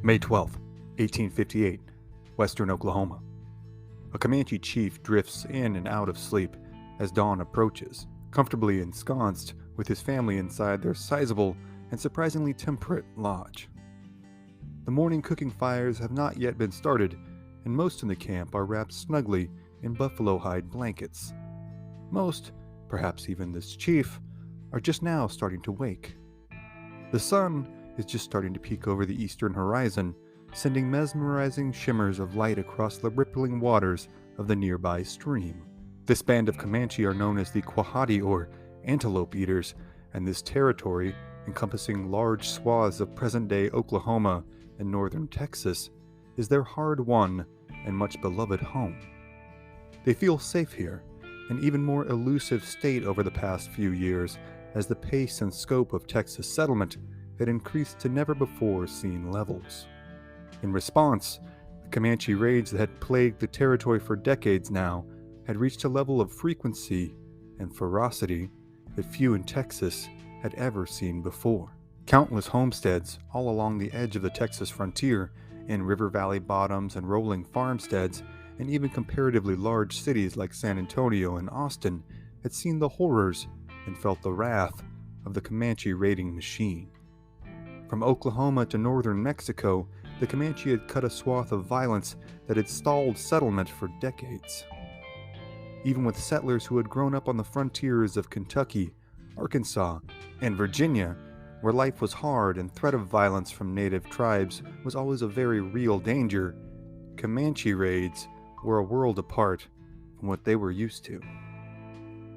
May 12, 1858, Western Oklahoma. A Comanche chief drifts in and out of sleep as dawn approaches, comfortably ensconced with his family inside their sizable and surprisingly temperate lodge. The morning cooking fires have not yet been started, and most in the camp are wrapped snugly in buffalo hide blankets. Most, perhaps even this chief, are just now starting to wake. The sun is just starting to peek over the eastern horizon, sending mesmerizing shimmers of light across the rippling waters of the nearby stream. This band of Comanche are known as the Quahati or Antelope Eaters, and this territory, encompassing large swaths of present-day Oklahoma and northern Texas, is their hard-won and much beloved home. They feel safe here, an even more elusive state over the past few years, as the pace and scope of Texas settlement had increased to never-before-seen levels. In response, the Comanche raids that had plagued the territory for decades now had reached a level of frequency and ferocity that few in Texas had ever seen before. Countless homesteads all along the edge of the Texas frontier, in river valley bottoms and rolling farmsteads, and even comparatively large cities like San Antonio and Austin had seen the horrors and felt the wrath of the Comanche raiding machine. From Oklahoma to northern Mexico, the Comanche had cut a swath of violence that had stalled settlement for decades. Even with settlers who had grown up on the frontiers of Kentucky, Arkansas, and Virginia, where life was hard and threat of violence from native tribes was always a very real danger, Comanche raids were a world apart from what they were used to.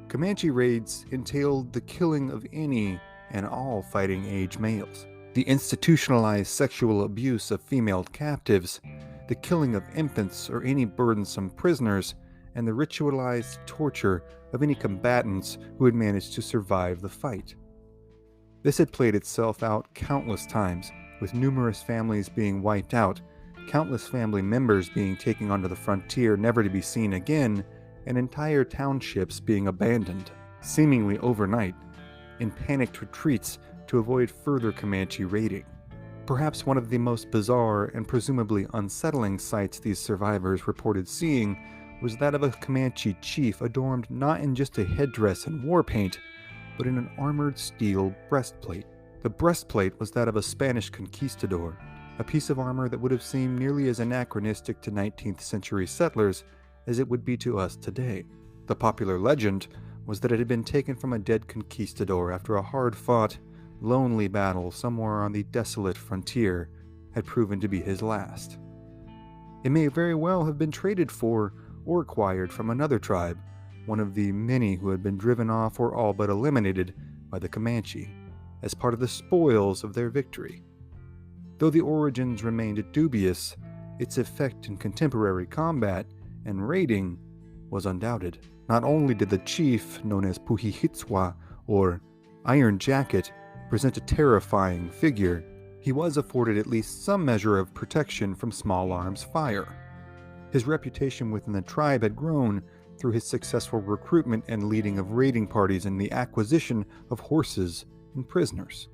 Comanche raids entailed the killing of any and all fighting-age males, the institutionalized sexual abuse of female captives, the killing of infants or any burdensome prisoners, and the ritualized torture of any combatants who had managed to survive the fight. This had played itself out countless times, with numerous families being wiped out, countless family members being taken onto the frontier never to be seen again, and entire townships being abandoned, seemingly overnight, in panicked retreats to avoid further Comanche raiding. Perhaps one of the most bizarre and presumably unsettling sights these survivors reported seeing was that of a Comanche chief adorned not in just a headdress and war paint, but in an armored steel breastplate. The breastplate was that of a Spanish conquistador, a piece of armor that would have seemed nearly as anachronistic to 19th century settlers as it would be to us today. The popular legend was that it had been taken from a dead conquistador after a hard-fought, lonely battle somewhere on the desolate frontier had proven to be his last. It may very well have been traded for or acquired from another tribe, one of the many who had been driven off or all but eliminated by the Comanche, as part of the spoils of their victory. Though the origins remained dubious, its effect in contemporary combat and raiding was undoubted. Not only did the chief, known as Puhihitswa, or Iron Jacket, present a terrifying figure, he was afforded at least some measure of protection from small arms fire. His reputation within the tribe had grown through his successful recruitment and leading of raiding parties and the acquisition of horses and prisoners.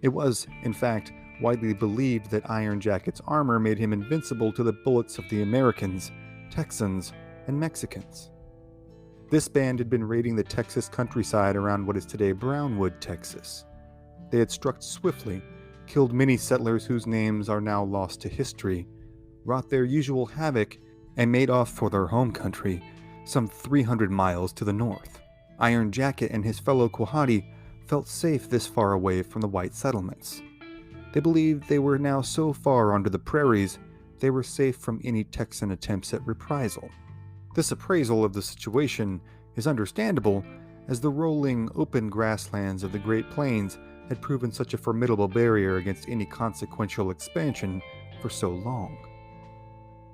It was, in fact, widely believed that Iron Jacket's armor made him invincible to the bullets of the Americans, Texans, and Mexicans. This band had been raiding the Texas countryside around what is today Brownwood, Texas. They had struck swiftly, killed many settlers whose names are now lost to history, wrought their usual havoc, and made off for their home country, some 300 miles to the north. Iron Jacket and his fellow Quahati felt safe this far away from the white settlements. They believed they were now so far onto the prairies, they were safe from any Texan attempts at reprisal. This appraisal of the situation is understandable, as the rolling, open grasslands of the Great Plains had proven such a formidable barrier against any consequential expansion for so long.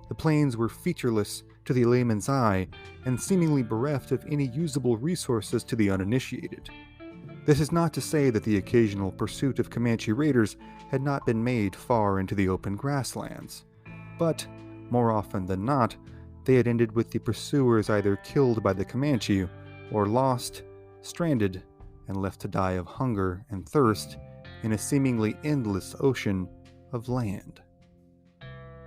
The plains were featureless to the layman's eye and seemingly bereft of any usable resources to the uninitiated. This is not to say that the occasional pursuit of Comanche raiders had not been made far into the open grasslands, but, more often than not, they had ended with the pursuers either killed by the Comanche or lost, stranded, and left to die of hunger and thirst in a seemingly endless ocean of land.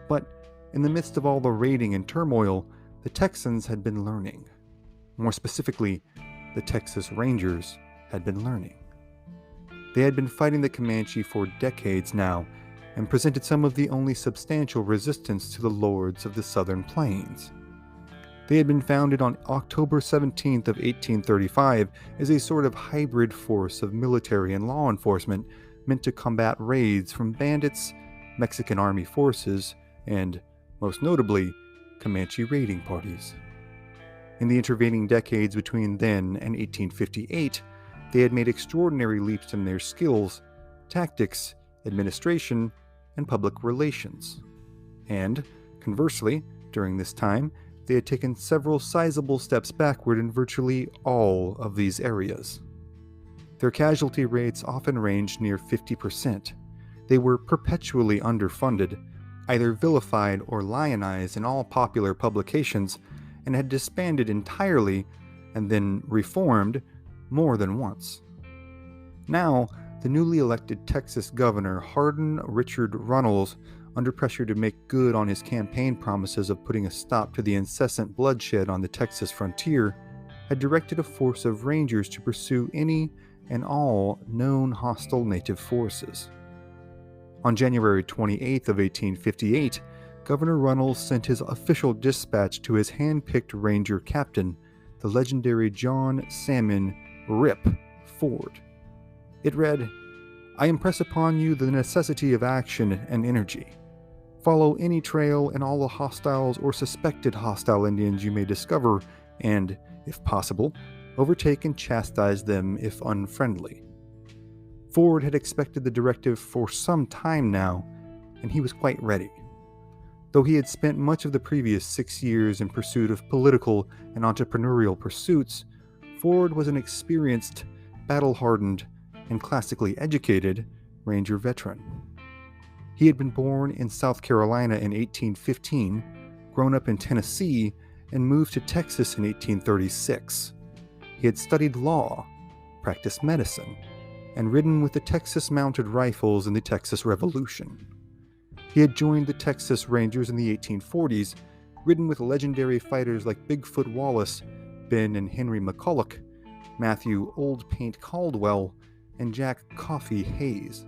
But in the midst of all the raiding and turmoil, the Texans had been learning. More specifically, the Texas Rangers had been learning. They had been fighting the Comanche for decades now, and presented some of the only substantial resistance to the lords of the southern plains. They had been founded on October 17th of 1835 as a sort of hybrid force of military and law enforcement meant to combat raids from bandits, Mexican army forces, and, most notably, Comanche raiding parties. In the intervening decades between then and 1858, they had made extraordinary leaps in their skills, tactics, administration, and public relations. And, conversely, during this time, they had taken several sizable steps backward in virtually all of these areas. Their casualty rates often ranged near 50%. They were perpetually underfunded, either vilified or lionized in all popular publications, and had disbanded entirely and then reformed more than once. Now, the newly elected Texas governor Hardin Richard Runnels, under pressure to make good on his campaign promises of putting a stop to the incessant bloodshed on the Texas frontier, had directed a force of rangers to pursue any and all known hostile native forces. On January 28th of 1858, Governor Runnels sent his official dispatch to his hand-picked ranger captain, the legendary John Salmon "Rip" Ford. It read, "I impress upon you the necessity of action and energy. Follow any trail and all the hostiles or suspected hostile Indians you may discover, and, if possible, overtake and chastise them if unfriendly." Ford had expected the directive for some time now, and he was quite ready. Though he had spent much of the previous 6 years in pursuit of political and entrepreneurial pursuits, Ford was an experienced, battle-hardened, and classically educated Ranger veteran. He had been born in South Carolina in 1815, grown up in Tennessee, and moved to Texas in 1836. He had studied law, practiced medicine, and ridden with the Texas Mounted Rifles in the Texas Revolution. He had joined the Texas Rangers in the 1840s, ridden with legendary fighters like Bigfoot Wallace, Ben and Henry McCulloch, Matthew Old Paint Caldwell, and Jack Coffee Hayes.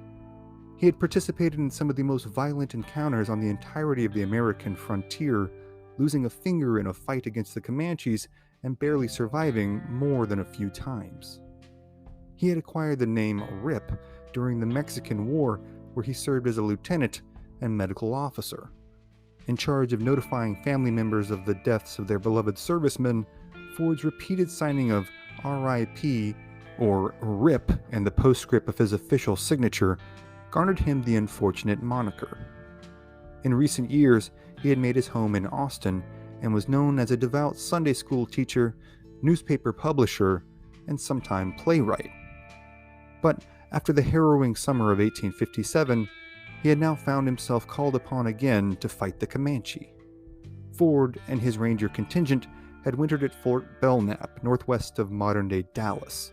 He had participated in some of the most violent encounters on the entirety of the American frontier, losing a finger in a fight against the Comanches and barely surviving more than a few times. He had acquired the name Rip during the Mexican War, where he served as a lieutenant and medical officer. In charge of notifying family members of the deaths of their beloved servicemen, Ford's repeated signing of R.I.P. or RIP in the postscript of his official signature garnered him the unfortunate moniker. In recent years, he had made his home in Austin and was known as a devout Sunday school teacher, newspaper publisher, and sometime playwright. But after the harrowing summer of 1857, he had now found himself called upon again to fight the Comanche. Ford and his Ranger contingent had wintered at Fort Belknap, northwest of modern-day Dallas.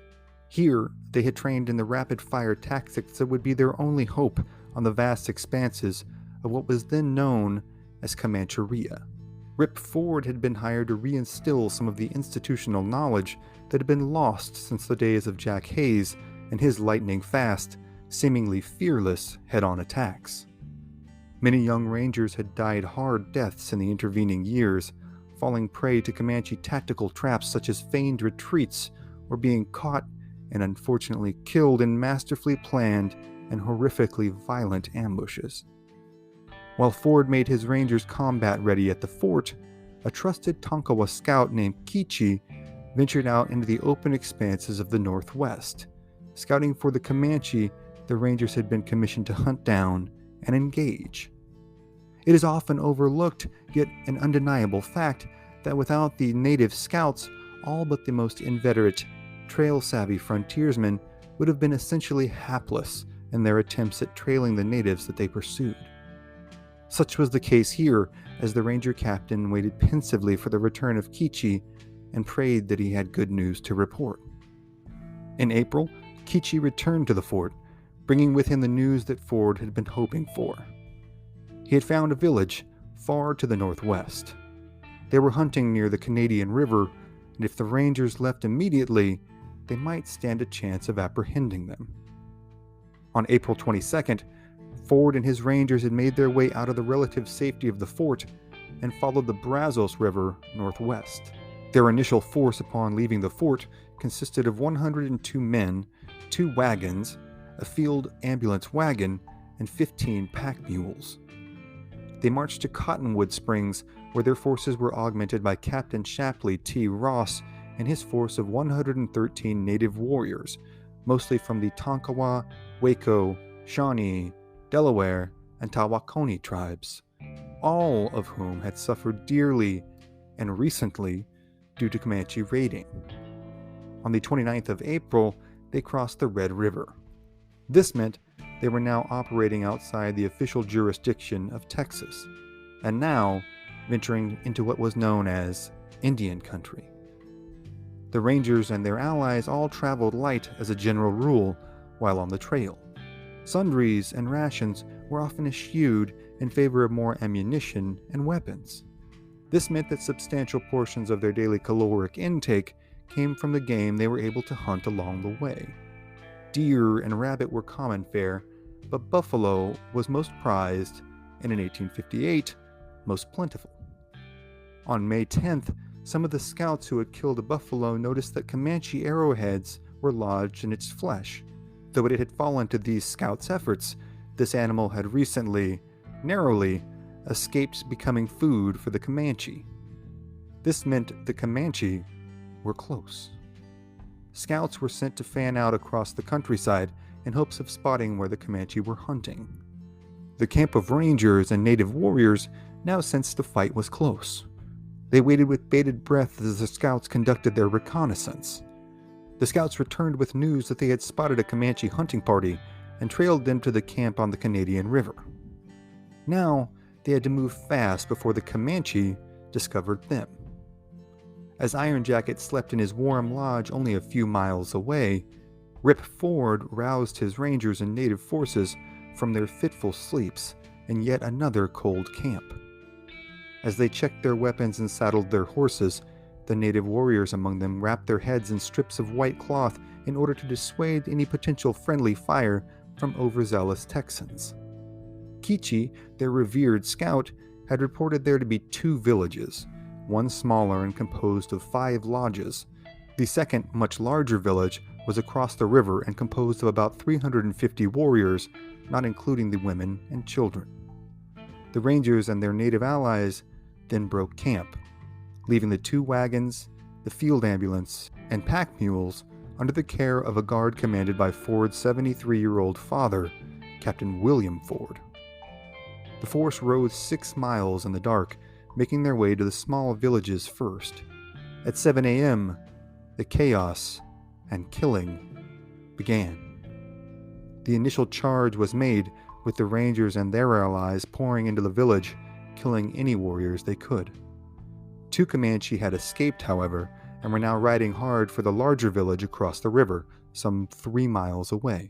Here, they had trained in the rapid-fire tactics that would be their only hope on the vast expanses of what was then known as Comancheria. Rip Ford had been hired to reinstill some of the institutional knowledge that had been lost since the days of Jack Hayes and his lightning-fast, seemingly fearless head-on attacks. Many young Rangers had died hard deaths in the intervening years, falling prey to Comanche tactical traps such as feigned retreats or being caught and unfortunately killed in masterfully planned and horrifically violent ambushes. While Ford made his Rangers combat ready at the fort, a trusted Tonkawa scout named Kichi ventured out into the open expanses of the Northwest. Scouting for the Comanche, the Rangers had been commissioned to hunt down and engage. It is often overlooked, yet an undeniable fact, that without the native scouts, all but the most inveterate, trail-savvy frontiersmen would have been essentially hapless in their attempts at trailing the natives that they pursued. Such was the case here, as the Ranger captain waited pensively for the return of Kichi and prayed that he had good news to report. In April, Kichi returned to the fort, bringing with him the news that Ford had been hoping for. He had found a village, far to the northwest. They were hunting near the Canadian River, and if the Rangers left immediately, they might stand a chance of apprehending them. On April 22nd, Ford and his Rangers had made their way out of the relative safety of the fort and followed the Brazos River northwest. Their initial force upon leaving the fort consisted of 102 men, 2 wagons, a field ambulance wagon, and 15 pack mules. They marched to Cottonwood Springs, where their forces were augmented by Captain Shapley T. Ross and his force of 113 native warriors, mostly from the Tonkawa, Waco, Shawnee, Delaware, and Tawakoni tribes, all of whom had suffered dearly and recently due to Comanche raiding. On the 29th of April, they crossed the Red River. This meant they were now operating outside the official jurisdiction of Texas, and now venturing into what was known as Indian country. The Rangers and their allies all traveled light as a general rule while on the trail. Sundries and rations were often eschewed in favor of more ammunition and weapons. This meant that substantial portions of their daily caloric intake came from the game they were able to hunt along the way. Deer and rabbit were common fare, but buffalo was most prized and in 1858, most plentiful. On May 10th, some of the scouts who had killed a buffalo noticed that Comanche arrowheads were lodged in its flesh. Though it had fallen to these scouts' efforts, this animal had recently, narrowly, escaped becoming food for the Comanche. This meant the Comanche were close. Scouts were sent to fan out across the countryside in hopes of spotting where the Comanche were hunting. The camp of Rangers and native warriors now sensed the fight was close. They waited with bated breath as the scouts conducted their reconnaissance. The scouts returned with news that they had spotted a Comanche hunting party and trailed them to the camp on the Canadian River. Now, they had to move fast before the Comanche discovered them. As Iron Jacket slept in his warm lodge only a few miles away, Rip Ford roused his Rangers and native forces from their fitful sleeps in yet another cold camp. As they checked their weapons and saddled their horses, the native warriors among them wrapped their heads in strips of white cloth in order to dissuade any potential friendly fire from overzealous Texans. Kichi, their revered scout, had reported there to be 2 villages, one smaller and composed of 5 lodges. The second, much larger village was across the river and composed of about 350 warriors, not including the women and children. The Rangers and their native allies then broke camp, leaving the 2 wagons, the field ambulance, and pack mules under the care of a guard commanded by Ford's 73-year-old father, Captain William Ford. The force rode 6 miles in the dark, making their way to the small villages first. At 7 a.m., the chaos and killing began. The initial charge was made, with the Rangers and their allies pouring into the village, killing any warriors they could. 2 Comanche had escaped, however, and were now riding hard for the larger village across the river, some 3 miles away.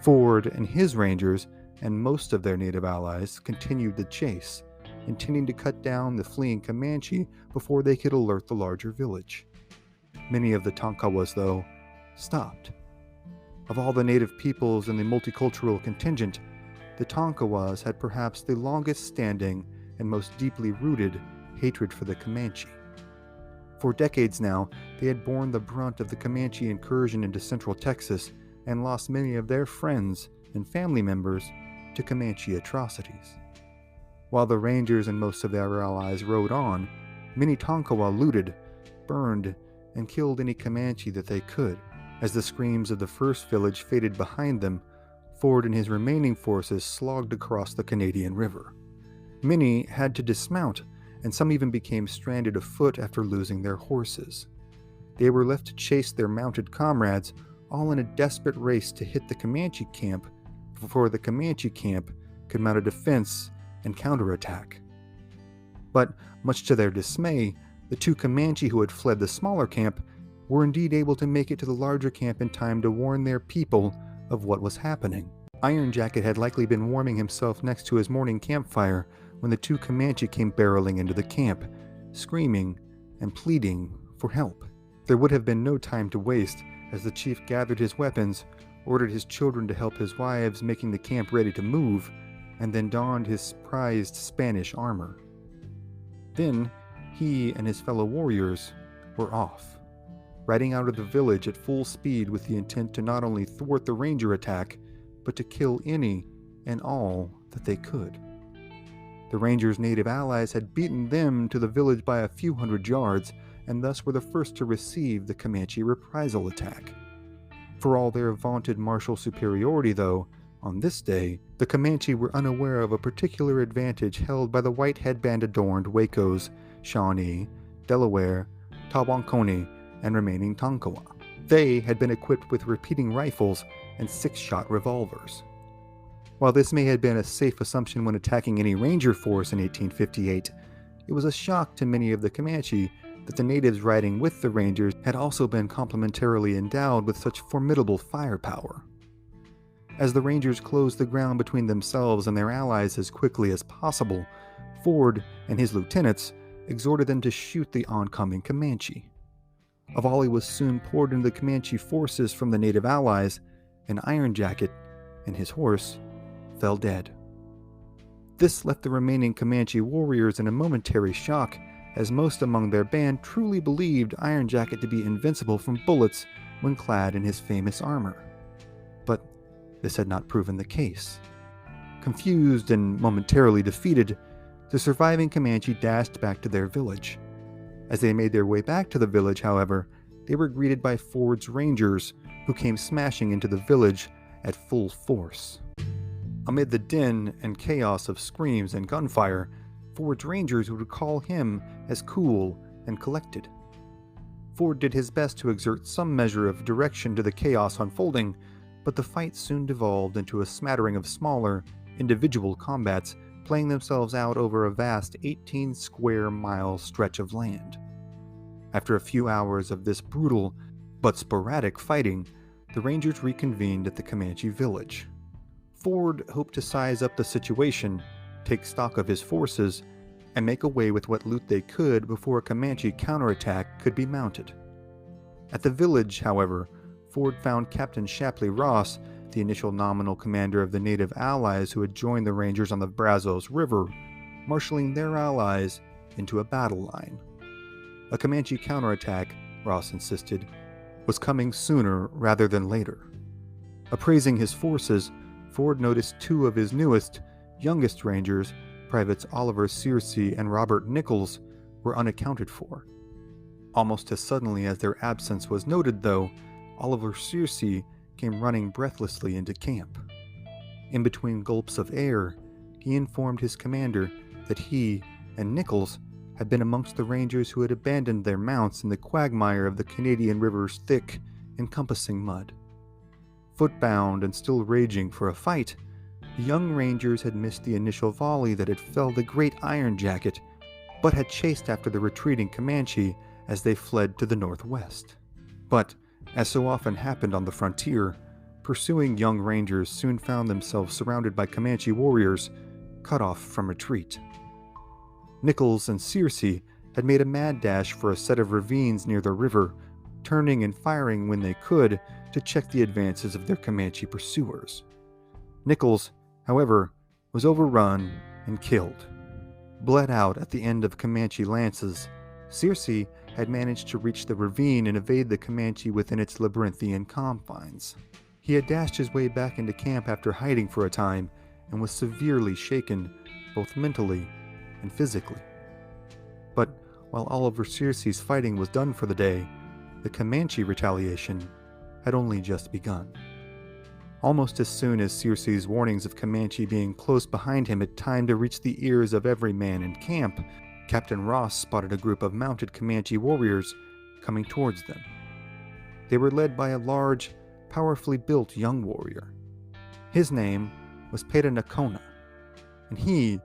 Ford and his Rangers and most of their native allies continued the chase, intending to cut down the fleeing Comanche before they could alert the larger village. Many of the Tonkawas, though, stopped. Of all the native peoples in the multicultural contingent, the Tonkawas had perhaps the longest standing and most deeply rooted hatred for the Comanche. For decades now, they had borne the brunt of the Comanche incursion into central Texas and lost many of their friends and family members to Comanche atrocities. While the Rangers and most of their allies rode on, many Tonkawa looted, burned, and killed any Comanche that they could. As the screams of the first village faded behind them, Ford and his remaining forces slogged across the Canadian River. Many had to dismount, and some even became stranded afoot after losing their horses. They were left to chase their mounted comrades, all in a desperate race to hit the Comanche camp before the Comanche camp could mount a defense and counterattack. But, much to their dismay, the 2 Comanche who had fled the smaller camp were indeed able to make it to the larger camp in time to warn their people of what was happening. Iron Jacket had likely been warming himself next to his morning campfire when the two Comanche came barreling into the camp, screaming and pleading for help. There would have been no time to waste, as the chief gathered his weapons, ordered his children to help his wives, making the camp ready to move, and then donned his prized Spanish armor. Then he and his fellow warriors were off, riding out of the village at full speed with the intent to not only thwart the Ranger attack, but to kill any and all that they could. The Rangers' native allies had beaten them to the village by a few hundred yards, and thus were the first to receive the Comanche reprisal attack. For all their vaunted martial superiority, though, on this day, the Comanche were unaware of a particular advantage held by the white headband-adorned Wacos, Shawnee, Delaware, Tawankoni, and remaining Tonkawa. They had been equipped with repeating rifles and 6-shot revolvers. While this may have been a safe assumption when attacking any Ranger force in 1858, it was a shock to many of the Comanche that the natives riding with the Rangers had also been complementarily endowed with such formidable firepower. As the Rangers closed the ground between themselves and their allies as quickly as possible, Ford and his lieutenants exhorted them to shoot the oncoming Comanche. A volley was soon poured into the Comanche forces from the native allies, and Iron Jacket and his horse fell dead. This left the remaining Comanche warriors in a momentary shock, as most among their band truly believed Iron Jacket to be invincible from bullets when clad in his famous armor. But this had not proven the case. Confused and momentarily defeated, the surviving Comanche dashed back to their village. As they made their way back to the village, however, they were greeted by Ford's Rangers, who came smashing into the village at full force. Amid the din and chaos of screams and gunfire, Ford's Rangers would recall him as cool and collected. Ford did his best to exert some measure of direction to the chaos unfolding, but the fight soon devolved into a smattering of smaller, individual combats playing themselves out over a vast 18-square-mile stretch of land. After a few hours of this brutal but sporadic fighting, the Rangers reconvened at the Comanche village. Ford hoped to size up the situation, take stock of his forces, and make away with what loot they could before a Comanche counterattack could be mounted. At the village, however, Ford found Captain Shapley Ross, the initial nominal commander of the native allies who had joined the Rangers on the Brazos River, marshaling their allies into a battle line. A Comanche counterattack, Ross insisted, was coming sooner rather than later. Appraising his forces, Ford noticed two of his newest, youngest Rangers, Privates Oliver Searcy and Robert Nichols, were unaccounted for. Almost as suddenly as their absence was noted, though, Oliver Searcy came running breathlessly into camp. In between gulps of air, he informed his commander that he and Nichols had been amongst the Rangers who had abandoned their mounts in the quagmire of the Canadian River's thick, encompassing mud. Footbound and still raging for a fight, the young Rangers had missed the initial volley that had felled the great Iron Jacket, but had chased after the retreating Comanche as they fled to the northwest. But, as so often happened on the frontier, pursuing young Rangers soon found themselves surrounded by Comanche warriors, cut off from retreat. Nichols and Searcy had made a mad dash for a set of ravines near the river, turning and firing when they could to check the advances of their Comanche pursuers. Nichols, however, was overrun and killed. Bled out at the end of Comanche lances, Searcy had managed to reach the ravine and evade the Comanche within its labyrinthian confines. He had dashed his way back into camp after hiding for a time and was severely shaken, both mentally and physically. But while Oliver Searcy's fighting was done for the day, the Comanche retaliation had only just begun. Almost as soon as Searcy's warnings of Comanche being close behind him had time to reach the ears of every man in camp, Captain Ross spotted a group of mounted Comanche warriors coming towards them. They were led by a large, powerfully built young warrior. His name was Nakona, and he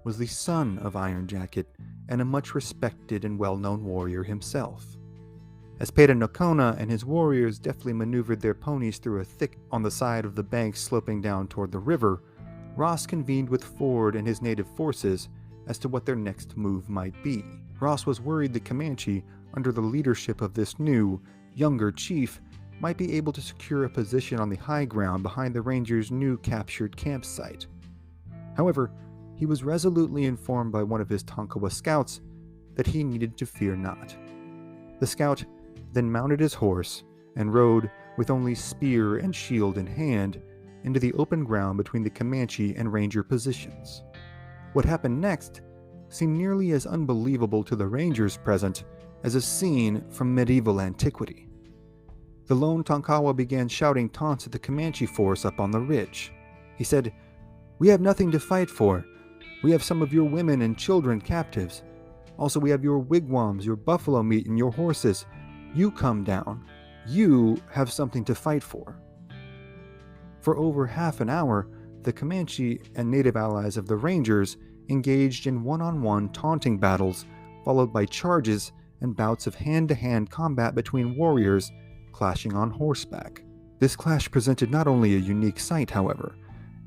was the son of Iron Jacket and a much respected and well-known warrior himself. As Nakona and his warriors deftly maneuvered their ponies through a thicket on the side of the bank sloping down toward the river, Ross convened with Ford and his native forces as to what their next move might be. Ross was worried the Comanche, under the leadership of this new, younger chief, might be able to secure a position on the high ground behind the Rangers' new captured campsite. However, he was resolutely informed by one of his Tonkawa scouts that he needed to fear not. The scout then mounted his horse and rode, with only spear and shield in hand, into the open ground between the Comanche and Ranger positions. What happened next seemed nearly as unbelievable to the Rangers present as a scene from medieval antiquity. The lone Tonkawa began shouting taunts at the Comanche force up on the ridge. He said, "We have nothing to fight for. We have some of your women and children captives. Also, we have your wigwams, your buffalo meat, and your horses. You come down. You have something to fight for." For over half an hour, the Comanche and native allies of the Rangers engaged in one-on-one taunting battles, followed by charges and bouts of hand-to-hand combat between warriors clashing on horseback. This clash presented not only a unique sight, however,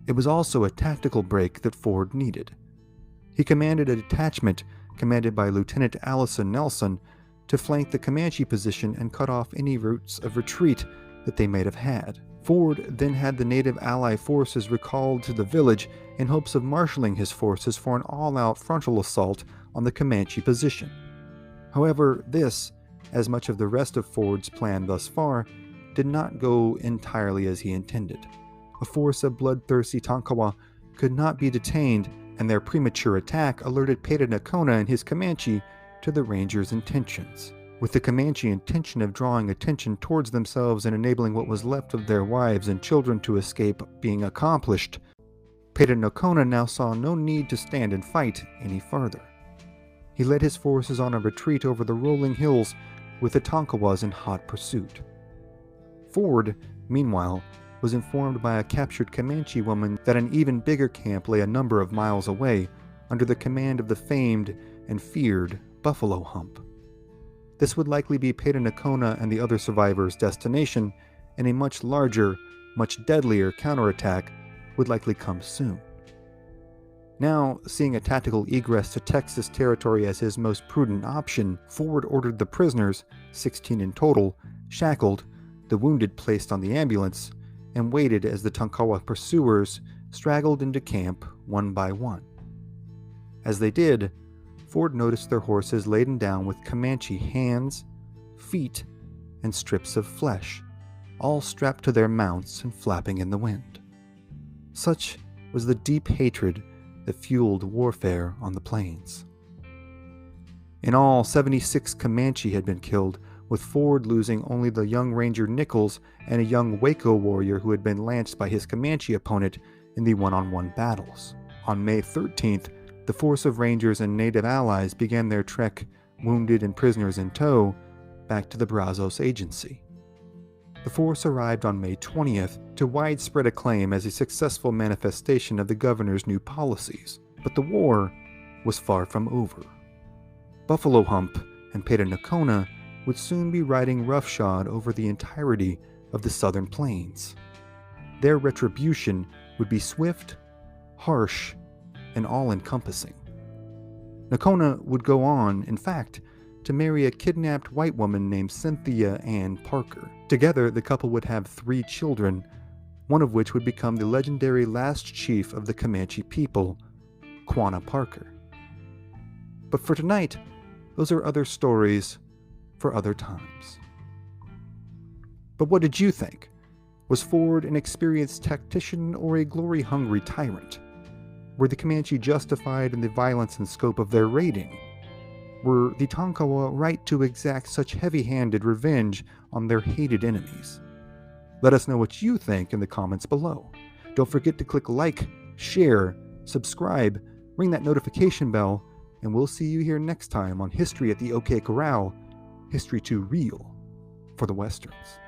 it was also a tactical break that Ford needed. He commanded a detachment commanded by Lieutenant Allison Nelson to flank the Comanche position and cut off any routes of retreat that they might have had. Ford then had the native ally forces recalled to the village in hopes of marshaling his forces for an all-out frontal assault on the Comanche position. However, this, as much of the rest of Ford's plan thus far, did not go entirely as he intended. A force of bloodthirsty Tonkawa could not be detained, and their premature attack alerted Peta Nakona and his Comanche to the Rangers' intentions. With the Comanche intention of drawing attention towards themselves and enabling what was left of their wives and children to escape being accomplished, Peta Nakona now saw no need to stand and fight any further. He led his forces on a retreat over the rolling hills, with the Tonkawas in hot pursuit. Ford, meanwhile, was informed by a captured Comanche woman that an even bigger camp lay a number of miles away, under the command of the famed and feared Buffalo Hump. This would likely be Peta Nakona and the other survivors' destination, and a much larger, much deadlier counterattack would likely come soon. Now, seeing a tactical egress to Texas territory as his most prudent option, Ford ordered the prisoners, 16 in total, shackled, the wounded placed on the ambulance, and waited as the Tonkawa pursuers straggled into camp one by one. As they did, Ford noticed their horses laden down with Comanche hands, feet, and strips of flesh, all strapped to their mounts and flapping in the wind. Such was the deep hatred that fueled warfare on the plains. In all, 76 Comanche had been killed, with Ford losing only the young Ranger Nichols and a young Waco warrior who had been lanced by his Comanche opponent in the one-on-one battles. On May 13th, the force of Rangers and native allies began their trek, wounded and prisoners in tow, back to the Brazos Agency. The force arrived on May 20th to widespread acclaim as a successful manifestation of the governor's new policies, but the war was far from over. Buffalo Hump and Peta Nakona would soon be riding roughshod over the entirety of the southern plains. Their retribution would be swift, harsh, and all-encompassing. Nakona would go on, in fact, to marry a kidnapped white woman named Cynthia Ann Parker. Together, the couple would have 3 children, one of which would become the legendary last chief of the Comanche people, Quanah Parker. But for tonight, those are other stories for other times. But what did you think? Was Ford an experienced tactician or a glory-hungry tyrant? Were the Comanche justified in the violence and scope of their raiding? Were the Tonkawa right to exact such heavy-handed revenge on their hated enemies? Let us know what you think in the comments below. Don't forget to click like, share, subscribe, ring that notification bell, and we'll see you here next time on History at the OK Corral, History Too Real for the Westerns.